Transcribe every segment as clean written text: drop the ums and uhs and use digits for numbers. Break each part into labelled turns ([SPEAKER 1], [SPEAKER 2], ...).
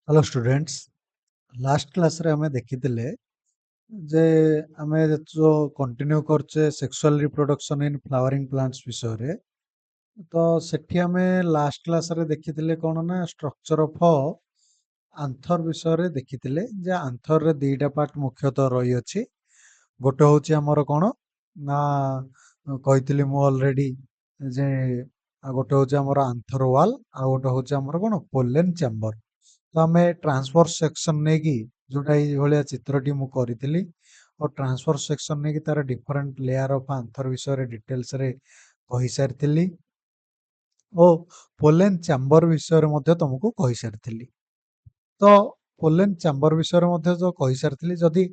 [SPEAKER 1] Hello students. Last class रे हमें देखिथिले जे हमें जो कंटिन्यू करचे sexual reproduction in flowering plants विषय रे। तो सेठी हमें लास्ट क्लास रे देखिथिले कोन ना स्ट्रक्चर ऑफ आंथर विषय रे देखिथिले जे आंथर रे दीटा पार्ट मुख्यतः रही अछि। गोटे होची हमर कोन ना कहिथिली मु ऑलरेडी जे गोटे होची हमर आंथर वाल आ गोटे होची हमर कोन पोलन चैम्बर। तो आम ट्रांसफर सेक्शन नहीं कि जोटा ये चित्रटी मु करी और ट्रांसफर सेक्शन नहीं कि तार डिफरेंट लेयर ऑफ आंथर विषय डिटेल्स रे कही सारी ओ पोलेन चैम्बर विषय रे मध्य तुमको कही सारी। तो पोलेन चैम्बर विषय रे मध्य जो कही सारी जदि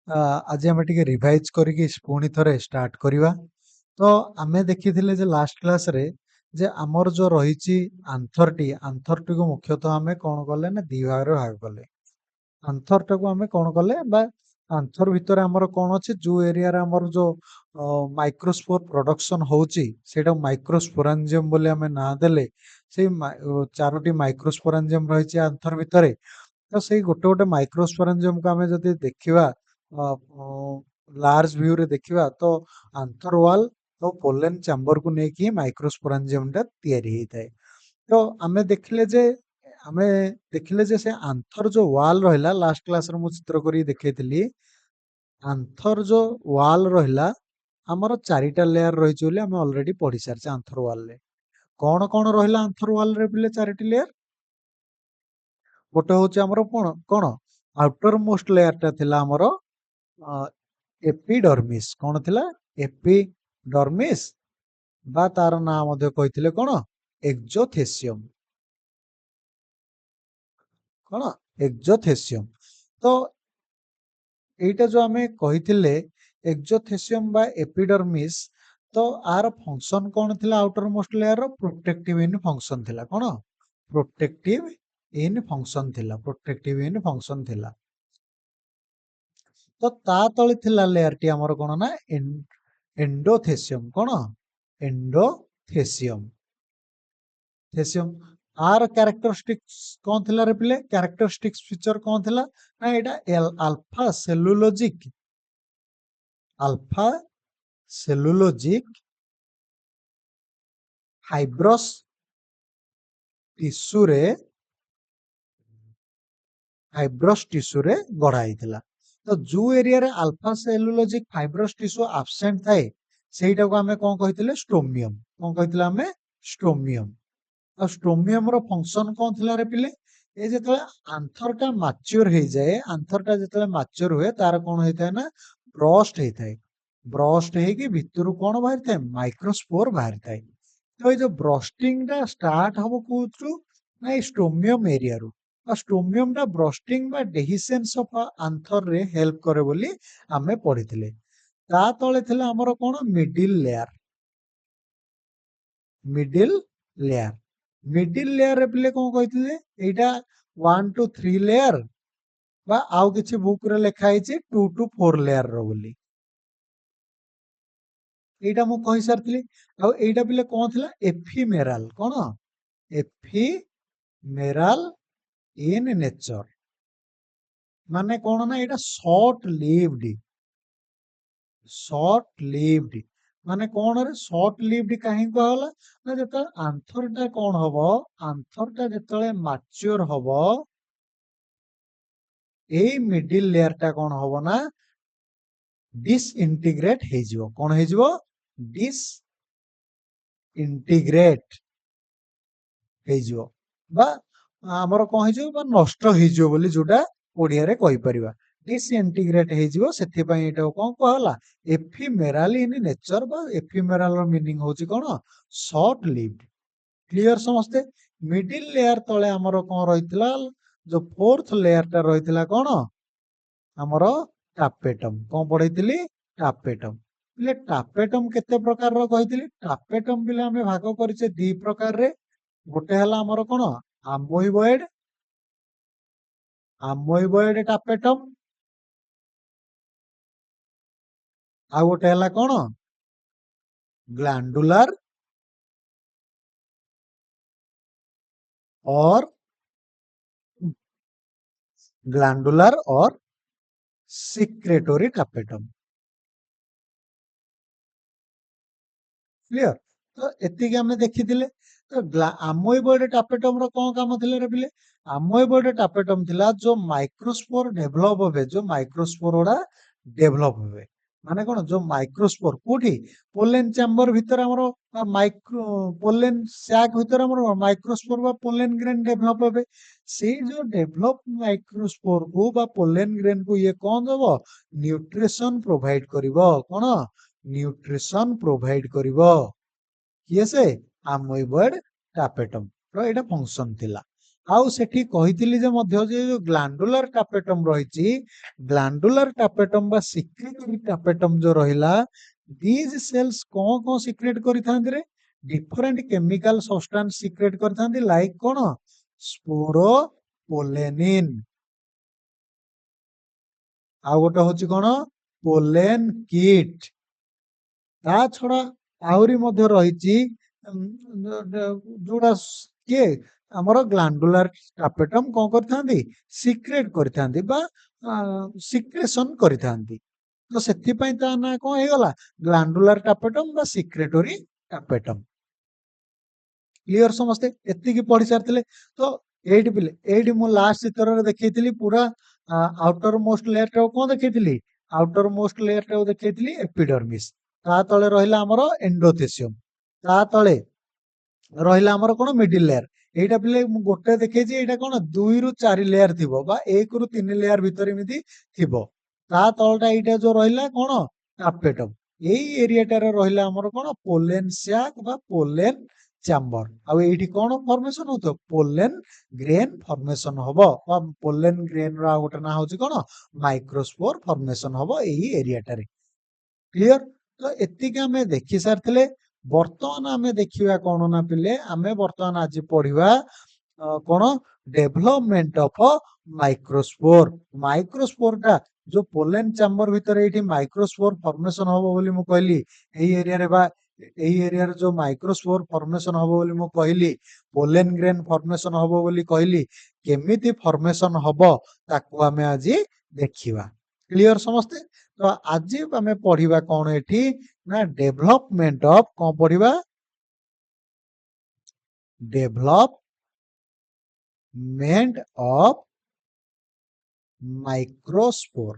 [SPEAKER 1] आज आम टे रिवाइज करके पुणी थरे स्टार्ट करवा। तो आमे देखिथिले जे लास्ट क्लास रे जे आमर जो रही आंथरटी को मुख्यतः आमे कौन कले ना दी भाग रे भाग कले। आंथर को आमे कौन कले बा आंथर भितर आमर कौन अच्छे जो एरिया रे आमर जो माइक्रोस्पोर प्रोडक्शन होची सेटा माइक्रोस्पोरांजियम बोले आमे ना देले। से चारोटी माइक्रोस्पोरांजियम रही आंथर भितर। तो से गोटे गोटे माइक्रोस्पोरांजियम को आमे जदि देखिबा लार्ज व्यू रे देखिबा तो आंथर वाल तो पोलन चैम्बर को लेकिन माइक्रोस्पोरांजियम टा तैयारी होता है। तो आमे देखिले जे से आंथर जो वाल रहिला लास्ट क्लास रे मु चित्र करी देखैतिली। आंथर जो वाल रहिला हमर चारिटा लेयर रही बोली आमे ऑलरेडी पढ़ी सारचे आंथर वाल रे। कौन कौन रहिला आंथर वाल रे पिले चारिटी लेयर। गोटे होची हमर कोन आउटर मोस्ट लेयर टा थिला हमर एपिडर्मिस। कौन थिला एपिडर्मिस बा तार ना मध्य कहिथिले कोन एक्सोथेसियम। कौन एक्सोथेसियम। तो एटा जो आमे कहिथिले एक्सोथेसियम बा एपिडर्मिस। तो आर फंक्शन कौन थिला आउटर मोस्ट लेयर रो प्रोटेक्टिव इन फंक्शन थिला। कौन प्रोटेक्टिव इन फंक्शन थिला। प्रोटेक्टिव इन फंक्शन थिला। तो ता तळे थिला लेयर टी हमर कोन ना एंडोथेसियम। कौन एंडोथेसियम थेसियम। आर कैरेक्टरिस्टिक्स कौन थिला रे पिले। कैरेक्टरिस्टिक्स फीचर कौन थिला ना एटा alpha cellulosic alpha cellulosic fibrous tissue रे गढ़ा होता। तो जो एरिया रे alpha cellulosic fibrous tissue absent थाए सेटा को आमे कौन कहिथिले स्टोमियम। कौन कहिथिले आमे स्टोमियम। आ स्टोमियम रो फंक्शन कौन थिला रे पिले। ए जेतले आंथर टा मैच्योर हो जाए आंथर टा जेतले मैच्योर हुए तार कौन होता है ना ब्रस्ट होता है। ब्रस्ट है भितर कौन बाहर थाए माइक्रोस्पोर बाहर थाए। तो ये जो ब्रस्टिंग टा स्टार्ट हम कौन ना स्टोमियम एरिया रू। स्टोमियम टा ब्रस्टिंग बा डेहिसेंस ऑफ आंथर रे हेल्प करे बोली आमे पढ़िथिले। ता तळे थिला हमर कोन middle layer. Middle layer middle layer रे पिले कौन कहिथिले एटा 1 to 3 लेयर बा आउ किछि बुक रे लिखा हिचे 2 to 4 लेयर रो बोली। एटा मु कहि सारथिली। आ एटा पिले कौन थिला एफिमेराल। कौन एफिमेराल इन नेचर माने कौन ना एटा शॉर्ट लिव्ड माने कौन रे शॉर्ट लिव्ड कहीं कहला ना जत आंथर टा कौन हबो आंथर टा जतले मैच्योर हबो ए मिडिल लेयर टा कौन हबो ना डिसइंटीग्रेट हे जिवो। कौन हे जिवो डिसइंटीग्रेट हे जिवो बा हमर कौन हे जिवो बा नष्ट हे जिवो बोली जोटा ओडिया रे कहि परिबा। डिसइंटीग्रेट हे जिवो सेथि पई एटा कौन कहला एफिमेराल इन नेचर बा एफिमेराल रो मीनिंग होची कौन शॉर्ट लिव्ड। क्लियर समस्ते। मिडिल लेयर तळे हमर कौन रहितला जो फोर्थ लेयर टा रहितला कौन हमर टापेटम। कौन पढैतिली टापेटम। पिले टापेटम केते प्रकार रो कहितिली। टापेटम पिले हमें भाग करिसे दी प्रकार रे। गोटे हला हमर कोन आमोइबॉइड टापेटम आ गोटे हला कोन ग्लैंडुलर और ग्लैंडुलर और सिक्रेटोरी टापेटम। क्लियर। तो एतिक आम देखी तो आमोइबॉइड टापेटम रो कौन काम थिले रे पिले? आमोइबॉइड टापेटम थिला जो माइक्रोस्पोर डेभलप होबे, जो माइक्रोस्पोर ओडा डेभलप होबे माने कोन जो माइक्रोस्पोर कोठी पोलेन चैम्बर भीतर हमरो माइक्रो पोलेन सैक भीतर हमरो माइक्रोस्पोर बा पोलेन ग्रेन डेभलप होबे। से जो डेभलप माइक्रोस्पोर को बा पोलेन ग्रेन को ये कौन देबो? न्यूट्रिशन प्रोवाइड करिवो। कोन? न्यूट्रिशन प्रोवाइड करिवो। किए से? आमोइबॉइड टापेटम रो एटा फंक्शन थिला। आउ सेठी कहितिली जे मध्य जे जो ग्लैंडुलर टापेटम रहिछि, ग्लैंडुलर टापेटम बा सिक्रेटरी टापेटम जो रहिला, दीज सेल्स कोन कोन सिक्रेट करिथांत रे? डिफरेंट केमिकल सब्सटेंस सिक्रेट करिथांत लाइक कोन? स्पोरोपोलेनिन। आउ गोटे होछि कोन? Pollen kit. ତା ଛଡା ଆହୁରି ମଧ୍ୟ ରହିଛି ଯୋଉଟା କିଏ ଆମର ଗ୍ଲାଣ୍ଡୁଲାର ଟାପେଟମ୍ କଣ କରିଥାନ୍ତି? ସିକ୍ରେଟ କରିଥାନ୍ତି ବା ସିକ୍ରେସନ କରିଥାନ୍ତି। ତ ସେଥିପାଇଁ ତା ନାଁ କଣ ହେଇଗଲା? ଗ୍ଲାଣ୍ଡୁଲାର ଟାପେଟମ୍ ବା ସିକ୍ରେଟୋରୀ ଟାପେଟମ୍। କ୍ଲିୟର ସମସ୍ତେ? ଏତିକି ପଢି ସାରିଥିଲେ। ତ ଏଇଠି ପିଲେ ଏଇଠି ମୁଁ ଲାଷ୍ଟ ଚିତ୍ରରେ ଦେଖେଇଥିଲି ପୁରା ଆଉଟର ମୋଷ୍ଟ ଲେୟର ଟାକୁ କଣ ଦେଖେଇଥିଲି? ଆଉଟର ମୋଷ୍ଟ ଲେୟର ଟାକୁ ଦେଖେଇଥିଲି ଏପିଡର୍ମିସ୍। ତା ତଳେ ରହିଲା ଆମର ଏଣ୍ଡୋଥେସିୟମ। ତା ତଳେ ରହିଲା ଆମର କଣ? Middle layer. ଏଇଟା ପିଲେ ମୁଁ ଗୋଟେ ଦେଖେଇଛି, ଏଇଟା କଣ 2 ରୁ 4 ଲେୟାର ଥିବ ବା 1 ରୁ 3 ଲେୟାର ଭିତରେ ଏମିତି ଥିବ। ତା ତଳଟା ଏଇଟା ଯୋଉ ରହିଲା କଣ? ଟାପେଟମ୍। ଏଇ ଏରିଆଟାରେ ରହିଲା ଆମର କଣ? ପୋଲେନ ସ୍ୟାକ ବା ପୋଲେନ ଚାମ୍ବର। ଆଉ ଏଇଠି କଣ ଫର୍ମେସନ ହଉଥିବ? ପୋଲେନ ଗ୍ରେନ ଫର୍ମେସନ ହବ ବା ପୋଲେନ ଗ୍ରେନ ର ଆଉ ଗୋଟେ ନାଁ ହଉଛି କଣ? ମାଇକ୍ରୋସ୍ପୋର ଫର୍ମେସନ ହବ ଏଇ ଏରିଆଟାରେ। କ୍ଲିୟର। ତ ଏତିକି ଆମେ ଦେଖି ସାରିଥିଲେ। ବର୍ତ୍ତମାନ ଆମେ ଦେଖିବା କଣ ନା ପିଲେ, ଆମେ ବର୍ତ୍ତମାନ ଆଜି ପଢିବା କଣ? Development of ମାଇକ୍ରୋସ୍ପୋର। ମାଇକ୍ରୋସ୍ପୋର ଟା ଯୋଉ ପୋଲେନ ଚାମ୍ବର ଭିତରେ ଏଇଠି ମାଇକ୍ରୋସ୍ପୋର ଫର୍ମେସନ ହବ ବୋଲି ମୁଁ କହିଲି, ଏଇ ଏରିଆରେ ବା ଏଇ ଏରିଆରେ ଯୋଉ ମାଇକ୍ରୋସ୍ପୋର ଫର୍ମେସନ ହବ ବୋଲି ମୁଁ କହିଲି, ପୋଲେନ ଗ୍ରେନ ଫର୍ମେସନ ହବ ବୋଲି କହିଲି, କେମିତି ଫର୍ମେସନ ହବ ତାକୁ ଆମେ ଆଜି ଦେଖିବା। କ୍ଲିୟର ସମସ୍ତେ? ତ ଆଜି ଆମେ ପଢିବା କଣ ଏଠି ନା ଡେଭଲପମେଣ୍ଟ ଅଫ କଣ ପଢିବା? Development of microspore.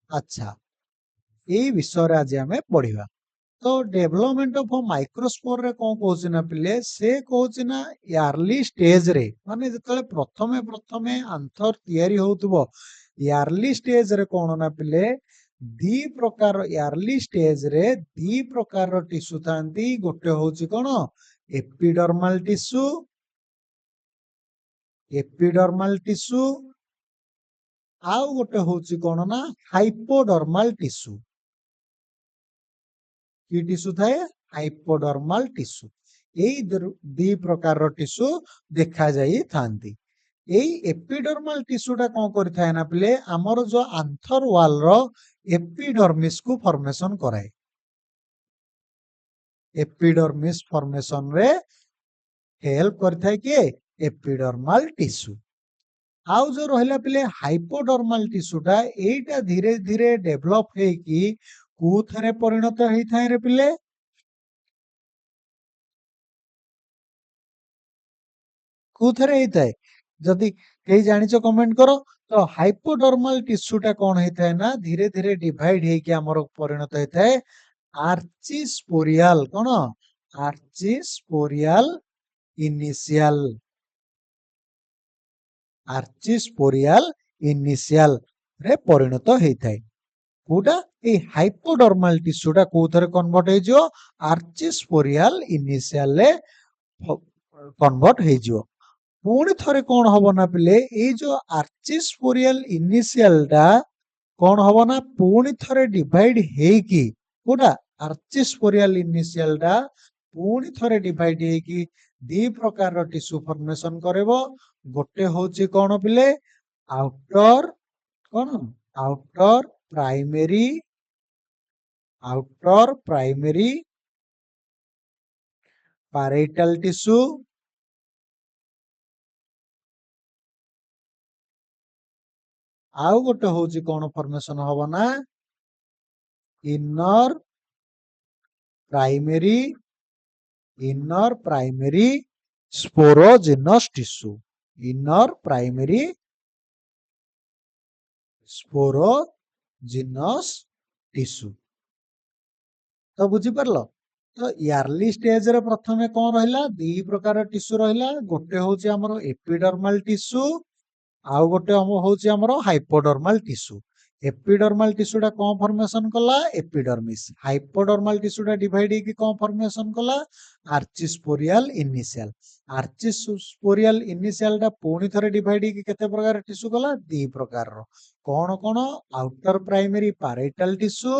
[SPEAKER 1] ଆଚ୍ଛା, ଏଇ ବିଷୟରେ ଆଜି ଆମେ ପଢିବା। ତ ଡେଭଲପମେଣ୍ଟ ଅଫ ମାଇକ୍ରୋସ୍ପୋର ରେ କଣ କହୁଛି ନା ପିଲେ, ସେ କହୁଛି ନା ୟାର୍ଲି ଷ୍ଟେଜ ରେ, ମାନେ ଯେତେବେଳେ ପ୍ରଥମେ ପ୍ରଥମେ ଆନ୍ଥର ତିଆରି ହଉଥିବ, ୟାର୍ଲି ଷ୍ଟେଜ ରେ କଣ ନା ପିଲେ, ଦି ପ୍ରକାର ୟାର୍ଲି ଷ୍ଟେଜ ରେ ଦି ପ୍ରକାର ଟିସୁ ଥାନ୍ତି। ଗୋଟେ ହଉଛି କଣ? ଏପିଡର୍ମାଲ ଟିସୁ, ଏପିଡର୍ମାଲ ଟିସୁ। ଆଉ ଗୋଟେ ହଉଛି କଣ ନା ହାଇପୋଡର୍ମାଲ ଟିସୁ। କି ଟିସୁ ଥାଏ? ହାଇପୋଡର୍ମାଲ ଟିସୁ। ଏଇ ଦି ପ୍ରକାରର ଟିସୁ ଦେଖା ଯାଇଥାନ୍ତି। ଏଇ ଏପିଡର୍ମାଲ ଟିସୁଟା କଣ କରିଥାଏ ନା ପିଲେ, ଆମର ଯୋଉ ଆନ୍ଥର ୱାଲ ର ଏପିଡର୍ମିସ କୁ ଫର୍ମେସନ କରାଏ। ଏପିଡର୍ମିସ ଫର୍ମେସନ ରେ ହେଲ୍ପ କରିଥାଏ କିଏ? ଏପିଡର୍ମାଲ ଟିସୁ। ଆଉ ଯୋଉ ରହିଲା ପିଲେ ହାଇପୋଡର୍ମାଲ ଟିସୁଟା, ଏଇଟା ଧୀରେ ଧୀରେ ଡେଭଲପ ହେଇକି କୋଉଥିରେ ପରିଣତ ହେଇଥାଏ ରେ ପିଲେ? କୋଉଥିରେ ହେଇଥାଏ? ଯଦି କେହି ଜାଣିଛ କମେଣ୍ଟ କର। ତ ହାଇପୋଡର୍ମାଲ ଟିସୁଟା କଣ ହେଇଥାଏ ନା ଧୀରେ ଧୀରେ ଡିଭାଇଡ ହେଇକି ଆମର ପରିଣତ ହେଇଥାଏ ଆର୍ଚିସ୍ପୋରିଆଲ। କଣ? ଆର୍ଚିସ୍ପୋରିଆଲ ଇନିସିଆଲ। ଆର୍ଚିସ୍ପୋରିଆଲ ଇନିସିଆଲ ରେ ପରିଣତ ହେଇଥାଏ। କୋଉଟା? ଏଇ ହାଇପୋଡର୍ମାଲ ଟିସୁଟା କୋଉଥିରେ କନଭର୍ଟ ହେଇଯିବ? ଆର୍ଚିସ୍ପୋରିଆଲ ଇନିସିଆଲ ରେ କନଭର୍ଟ ହେଇଯିବ। ପୁଣି ଥରେ କଣ ହବ ନା ପିଲେ, ଏଇ ଯୋଉ ଆର୍ଚିସ୍ପୋରିଆଲ ଇନିସିଆଲ ଟା କଣ ହବ ନା ପୁଣି ଥରେ ଡିଭାଇଡ ହେଇକି, କୋଉଟା? ଆର୍ଚିସ୍ପୋରିଆଲ ଇନିସିଆଲ ଟା ପୁଣି ଥରେ ଡିଭାଇଡ ହେଇକି ଦି ପ୍ରକାରର ଟିସୁ ଫର୍ମେସନ କରିବ। ଗୋଟେ ହଉଛି କଣ ପିଲେ? ଆଉଟର କଣ? Outer primary, outer primary parietal tissue, आउ गोटे होची कौन फॉर्मेशन हबो ना inner primary sporogenous tissue inner primary sporogenous tissue तो बुझी परलो तो इयरली स्टेज रे प्रथमे कौन रहिला दी प्रकार टिश्यू रहिला गोटे होची हमरो एपिडर्मल टिश्यू आउ गोटे होची हमरो हाइपोडर्मल टिश्यू एपिडर्मल टिश्यू टा कौन फॉर्मेशन कला एपिडर्मिस हाइपोडर्मल टिश्यू टा डिवाइड की कौन फॉर्मेशन कला आर्चिस्पोरियल इनिशियल टा पुणी थरे डिवाइड की केते प्रकार टिश्यू कला दी प्रकार रो कौन कौन आउटर प्राइमरी पैराइटल टिश्यू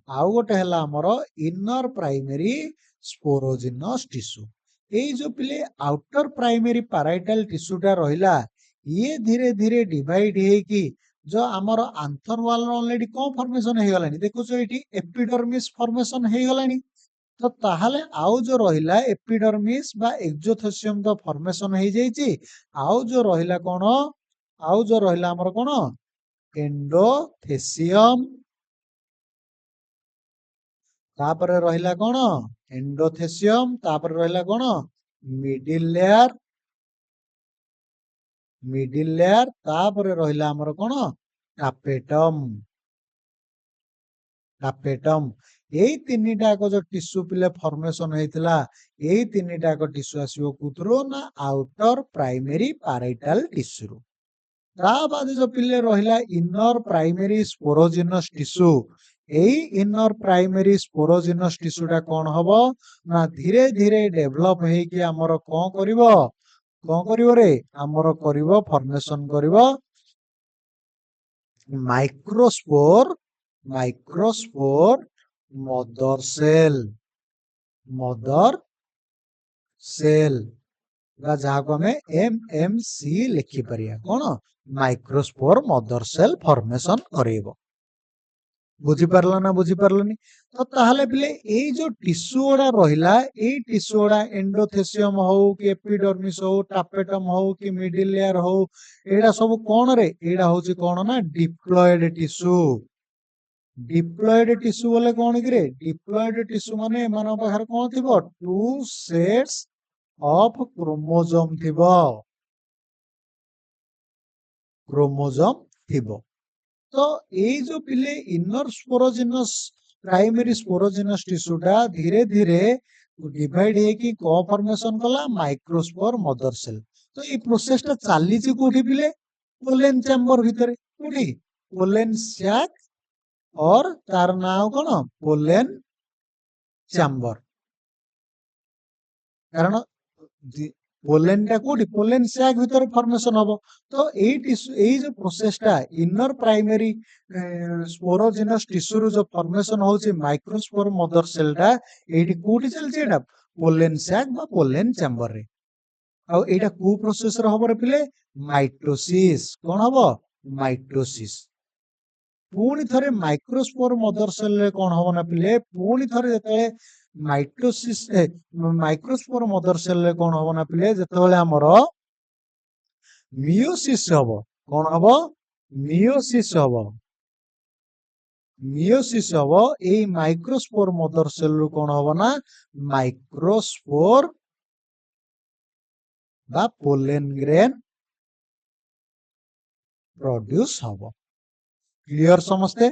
[SPEAKER 1] आउ गोटे हला हमरो इनर प्राइमरी स्पोरोजिनस टिश्यू एई जो पिले आउटर प्राइमरी पैराइटल टिश्यू टा रहिला ये धीरे धीरे डिवाइड हेकी जो आमर आंथर वाल ऑलरेडी कौन फॉर्मेशन हे गलानी देखो जो एठी एपिडर्मिस फॉर्मेशन हे गलानी तो ताहाले आउ जो रहिला एपिडर्मिस बा एक्सोथेसियम तो फॉर्मेशन हे जाईची आउ जो रहिला कोन आउ जो रहिला हमर कोन एंडोथेसियम तापरे रहिला कोन एंडोथेसियम तापरे रहिला कोन मिडिल लेयर तापरे रहिला हमर कोन टापेटम एई तीनटा को जो टिश्यू पिले फॉर्मेशन हेतिला एई तीनटा को टिश्यू आसीबो कुतरो ना आउटर प्राइमरी पैराइटल टिश्यू ता बाद जो पिले रहिला इनर प्राइमरी स्पोरोजिनस टिश्यू एई इनर प्राइमरी स्पोरोजिनस टिश्यू टा कोन हबो ना धीरे धीरे डेवलप हेकी हमर कोन करिवो रे हमर करिवो फॉर्मेशन करिवो माइक्रोस्पोर मदर सेल जहाँ को हमें MMC लिखि परिया कौन माइक्रोस्पोर मदर सेल फॉर्मेशन करेबो बुझी पारला ना बुझी पारलनी तो ताहले पिले एई जो टिश्यू ओडा रहिला एई टिश्यू ओडा एंडोथेसियम हो कि एपिडर्मिस हो टापेटम हो कि मिडिल लेयर हो एडा सब कोन रे एडा होची कोन ना डिप्लॉयड टिश्यू बोले कौन कि डिप्लॉयड टिश्यू माने मान पाखर कौन थिबो टू सेट्स ऑफ क्रोमोसोम थिबो तो एई जो पिले inner sporogenous primary sporogenous tissue टा धीरे धीरे डिवाइड हेकी को फॉर्मेशन कला माइक्रोस्पोर मदर सेल तो ये प्रोसेस टा चाली छि कोठी पिले पोलेन चैम्बर भितरे कोठी पोलेन सैक और तार नाम कोन पोलेन चैम्बर कारण पोलेन टा कोठी पोलेन सैक भितर फॉर्मेशन हबो तो एई जो प्रोसेस टा इनर प्राइमरी स्पोरोजिनस टिश्यू रो जो फॉर्मेशन होची माइक्रोस्पोर मदर सेल टा एठी कोठी चलची एटा पोलेन सैक बा पोलेन चैम्बर रे आ एटा को प्रोसेस रे हबो रे पिले माइटोसिस कोन हबो माइटोसिस पुणी थरे माइक्रोस्पोर मदर सेल रे कोन हबो ना पिले पुणी थरे जते माइटोसिस माइक्रोस्पोर मदर सेल रे कोन हबो ना पिले जतेबेले हमरो मियोसिस हबो कोन हबो मियोसिस हबो एई माइक्रोस्पोर मदर सेल रो कोन हबो ना माइक्रोस्पोर बा पोलेन ग्रेन प्रोड्यूस हबो क्लियर समस्ते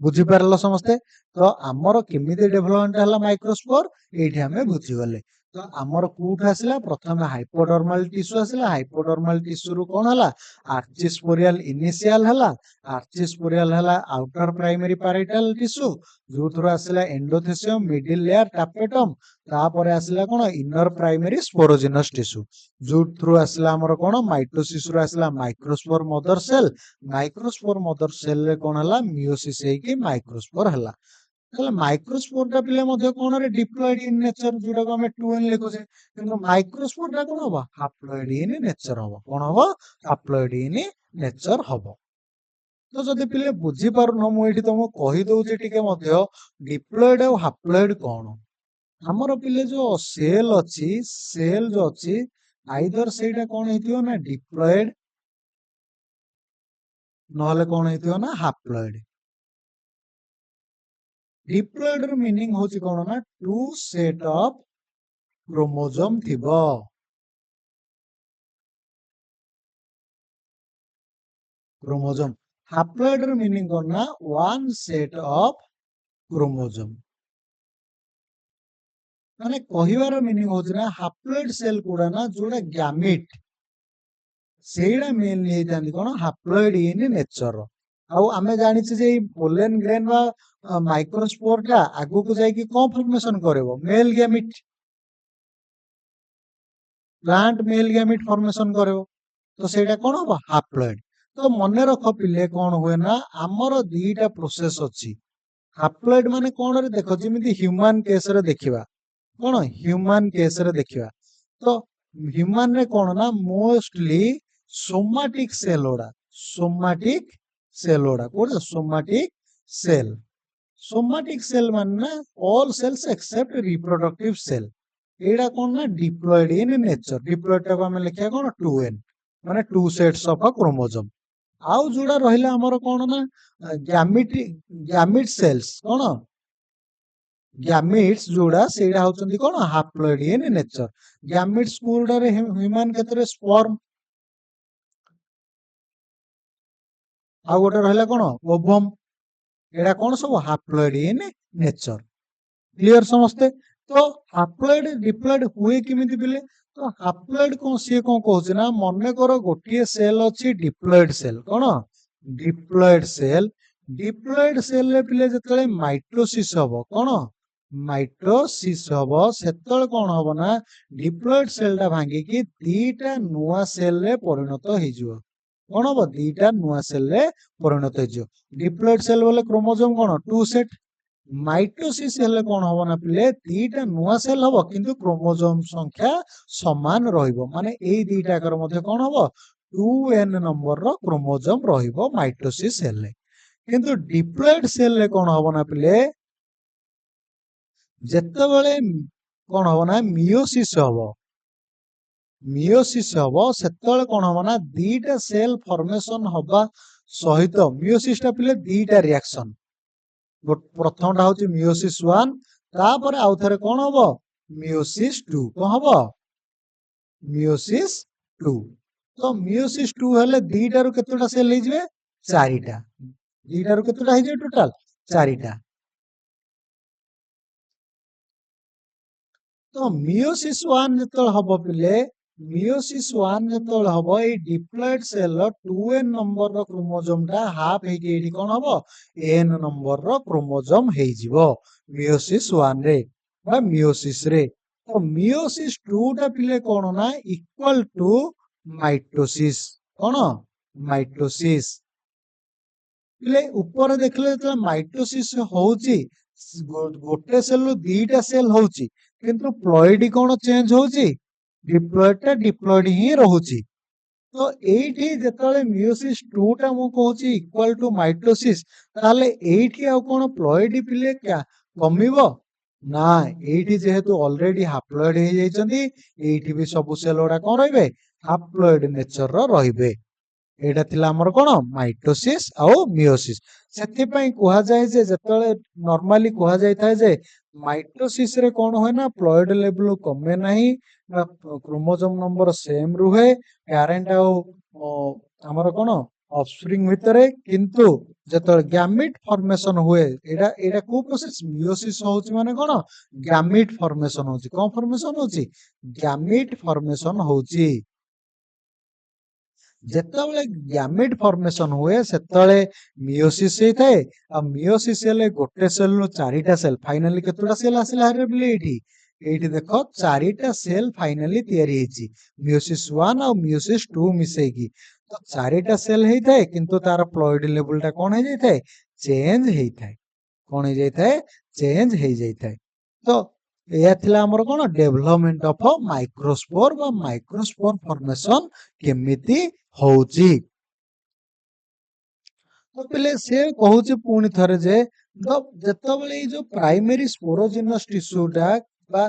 [SPEAKER 1] बुझी पारल समस्ते तो आमर केमिति डेवलपमेंट हला माइक्रोस्पोर एठी हमें बुझी गले तो आमर कोठ आसला प्रथमे हाइपोडर्मल टिश्यू आसला हाइपोडर्मल टिश्यू रो कोन हला आर्चिस्पोरियल इनिशियल हला आर्चिस्पोरियल हला आउटर प्राइमरी पैराइटल टिश्यू जो थ्रू आसला एंडोथेसियम मिडिल लेयर टापेटम तापरे आसला कोन इनर प्राइमरी स्पोरोजिनस टिश्यू जो थ्रू आसला हमर कोन माइटोसिस रो आसला माइक्रोस्पोर मदर सेल रे कोन हला मियोसिस हेकी माइक्रोस्पोर हला माइक्रोस्पोर टा पिले मध्ये कोन रे डिप्लॉयड इन नेचर जोटा को हम 2n लिखोसे किंतु माइक्रोस्पोर टा कोन होबा हाप्लॉयड इन नेचर होबा कोन होबा हाप्लॉयड इन नेचर होबा तो जदि पिले बुझी पारु न मु एठी तुमको कहि दउचे टिके मध्ये डिप्लॉयड और हाप्लॉयड कोन हमर पिले जो सेल जो अछि आइदर सेटा कौन हेतियो ना डिप्लॉयड नहले कौन हेतियो ना हाप्लॉयड। डिप्लॉयड र मीनिंग होची कौन ना टू सेट ऑफ क्रोमोसोम थिबो। क्रोमोसोम हाप्लॉयड र मीनिंग कौन ना वन सेट ऑफ क्रोमोसोम। माने कहिवार मीनिंग होची ना हाप्लॉयड सेल गुडा ना जोड़ा गैमेट सेड़ा मेनली हेतांती कोन हाप्लॉयड इन नेचर। आउ आमे जानि छी जे पोलन ग्रेन बा माइक्रोस्पोर टा आगु को जाई कि कोन फॉर्मेशन करबो male gamete plant male gamete formation करबो तो सेटा कोन हो हाप्लॉयड। तो मने रखो पिले कोन हुए ना हमर दुईटा प्रोसेस अछि। हाप्लॉयड माने कोन रे देखो जेमिति ह्यूमन केस रे देखिबा कोन ह्यूमन केस रे देखिबा तो ह्यूमन रे कोन ना मोस्टली सोमाटिक सेल ओडा कोन सोमाटिक सेल। सोमाटिक सेल माने ना all cells except reproductive cell एडा कोन ना डिप्लॉयड इन नेचर। डिप्लॉयड टा को हम लिखिया कोन 2n माने two sets of a chromosome. आउ जोड़ा रहिला हमर कोन ना गैमिट सेल्स कोन गैमिट्स जोड़ा सेडा होचंदी कोन हाप्लॉयड इन नेचर। गैमिट्स गुडा रे ह्यूमन केतरे स्पर्म आ गोटे रहला कोन ओवम एडा कोन सब हाप्लॉयड इन नेचर। क्लियर समस्ते। तो हाप्लॉयड डिप्लॉयड हुए किमिति बिले तो हाप्लॉयड कोन से कोन कहउछ ना मने करो गोटिए सेल अछि डिप्लॉयड सेल कोन डिप्लॉयड सेल रे पिले जतले माइटोसिस हबो कोन माइटोसिस हबो सेतल कोन हबो ना डिप्लॉयड सेल टा भांगी कि दीटा नुआ सेल रे परिणत हेजिवो कोन हबो दीटा नुआ सेल रे परिणत हेजिवो। डिप्लॉयड सेल बोले क्रोमोसोम कोन टू सेट माइटोसिस हेले कोन हबो ना पिले दीटा नुआ सेल हबो किंतु क्रोमोसोम संख्या समान रहिबो माने एई दीटा कर मध्ये कोन हबो 2n नंबर रो क्रोमोसोम रहिबो माइटोसिस हेले। किंतु डिप्लॉयड सेल रे कोन हबो ना पिले जेतेबेले कोन हबो ना मियोसिस हबो सेतेबेले कोन हबो ना दीटा सेल फॉर्मेशन हबा सहित मियोसिस टा पिले दीटा रिएक्शन प्रथम टा होची मियोसिस 1 तापर आउ थरे कोन हबो मियोसिस 2 कोन हबो मियोसिस 2। तो मियोसिस 2 हेले दीटा रु केतेटा सेल हे जिवे चारिटा दीटा रु केतेटा हे जिवे टोटल चारिटा। तो मियोसिस 1 जतल हबो पिले मियोसिस 1 जतल हबो ए diploid cell row 2n number रो क्रोमोसोम टा हाफ हे के एडी कोन हबो n नंबर रो क्रोमोसोम हे जिवो मियोसिस 1 रे बा मियोसिस रे। तो मियोसिस 2 टा पिले कोन ना इक्वल टू माइटोसिस कोन माइटोसिस पिले ऊपर देखले त माइटोसिस होउची गोटे सेल रो दीटा सेल होउची किंतु प्लॉइड कोन चेंज होउची डिप्लॉयड टा डिप्लॉयड ही रहउची। तो एठी जेतले मियोसिस 2 टा मु कहउची इक्वल टू माइटोसिस ताले एठी आ कोन प्लॉइड पिले क्या कमिवो ना एठी जेहेतु ऑलरेडी हाप्लॉयड हे जाइचंदी एठी भी सब सेल ओडा कोन रहिबे हाप्लॉयड नेचर रो रहिबे। एटा थिला हमर कोन माइटोसिस आउ मियोसिस सेति पई कोहा जाय जे जेतले नॉर्मली कोहा जाय थाए जे माइटोसिस रे कोन होय ना प्लॉइड लेवल कमे नाही क्रोमोसोम नंबर सेम रुहे पेरेंट आउ हमर कोन ऑफस्प्रिंग भितरे किंतु जेतले गैमेट फॉर्मेशन हुए एटा एटा को प्रोसेस मियोसिस होउची माने कोन गैमेट फॉर्मेशन होउची कोन फॉर्मेशन होउची गैमेट फॉर्मेशन होउची। जेतेबेले गैमेट फॉर्मेशन हुए सेतेबेले मियोसिस हे थाए आ मियोसिस हेले गोटे सेल रो चारिटा सेल फाइनली केतोटा सेल आसिला हरे बिले एठी एठी देखो चारिटा सेल फाइनली तयारी हेची मियोसिस 1 और मियोसिस 2 मिसेकी तो चारिटा सेल हे थाए किंतु तार प्लॉइड लेवल टा कोन हे जाय थाए चेंज हे थाए कोन हे जाय थाए चेंज हे जाय थाए। तो या थिला हमर कोन डेवलपमेंट ऑफ माइक्रोस्पोर फॉर्मेशन केमिति होउची। तो पिले से कहूची पुणी थरे जे जेतेबेले जो प्राइमरी स्पोरोजिनस टिश्यू टा बा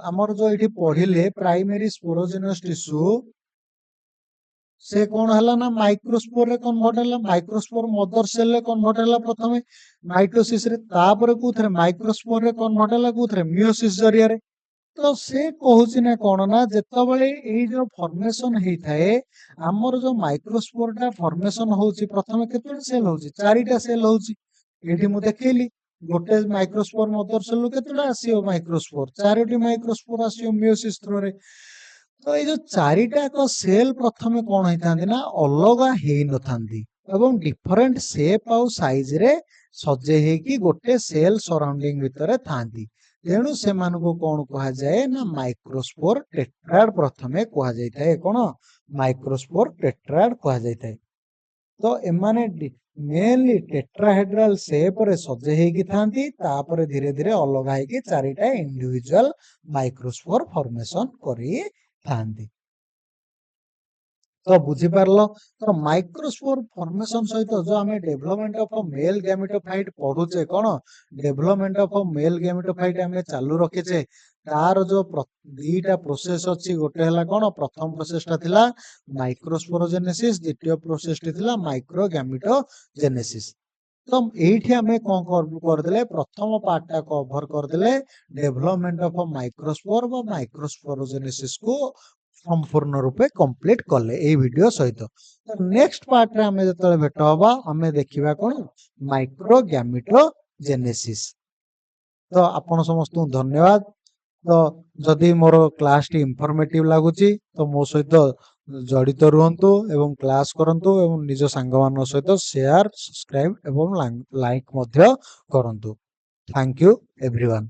[SPEAKER 1] आमर जो ये पढ़िले प्राइमरी स्पोरोजेनस टिश्यू से कौन है ना माइक्रोस्पोर रे कन्वर्ट है माइक्रोस्पोर मदर सेल रे कन्वर्ट है प्रथम माइटोसिस रे तापर कोथरे माइक्रोस्पोर रे कन्वर्ट है कोथरे मियोसिस जरिया रे तो से कहूची ना कौन ना जेतबेले एई जो फॉर्मेशन हेई थाए हमर जो माइक्रोस्पोर टा फॉर्मेशन होची प्रथम केतोटी सेल होची चारिटा सेल होची एठी मु देखैली गोटे माइक्रोस्पोर मदर सेल रो केतोटा आसीओ माइक्रोस्पोर चारोटी माइक्रोस्पोर आसीओ मियोसिस थ्रो रे तो ये जो चारिटा को सेल प्रथमे कौन होता ना अलगा हेई नथांदी एवं डिफरेंट शेप आउ साइज रे सजे हेकी गोटे सेल सराउंडिंग भितरे थांदी तेणु से मानको कौन कहा जाए ना माइक्रोस्पोर टेट्राड प्रथमे कहा जाए कौन माइक्रोस्पोर टेट्राड कहा जाए तो एमाने मेनली टेट्राहेड्रल शेप रे सजे हेकी थांती तापरे धीरे धीरे अलग हेकी चारिटा इंडिविजुअल माइक्रोस्पोर फॉर्मेशन करी थांती तो बुझी पारलो तो माइक्रोस्पोर फॉर्मेशन सहित जो आमे डेवलपमेंट ऑफ मेल गैमेटोफाइट पढुचे कोन डेवलपमेंट ऑफ मेल गैमेटोफाइट आमे चालू रखिचे तार जो दीटा प्रोसेस अछि गोटे हला कोन प्रथम प्रोसेसटा थिला माइक्रोस्पोरोजेनेसिस द्वितीय प्रोसेसटी थिला माइक्रोगैमेटोजेनेसिस तो एठी आमे कोन कर देले प्रथम पार्टटा कवर कर देले डेवलपमेंट ऑफ माइक्रोस्पोर व माइक्रोस्पोरोजेनेसिस को संपूर्ण रूपे कंप्लीट कले ए वीडियो सहित तो नेक्स्ट पार्ट रे हमें जतले भेट होबा हमें देखिबा कोन माइक्रोगैमेटोजेनेसिस तो आपण समस्त धन्यवाद तो जदि मोर क्लास टी इंफॉर्मेटिव लागुची तो मो सहित जड़ित रुहंतु एवं क्लास करंतु एवं निज संगमान सहित शेयर सब्सक्राइब एवं लाइक मध्य करंतु थैंक यू एवरीवन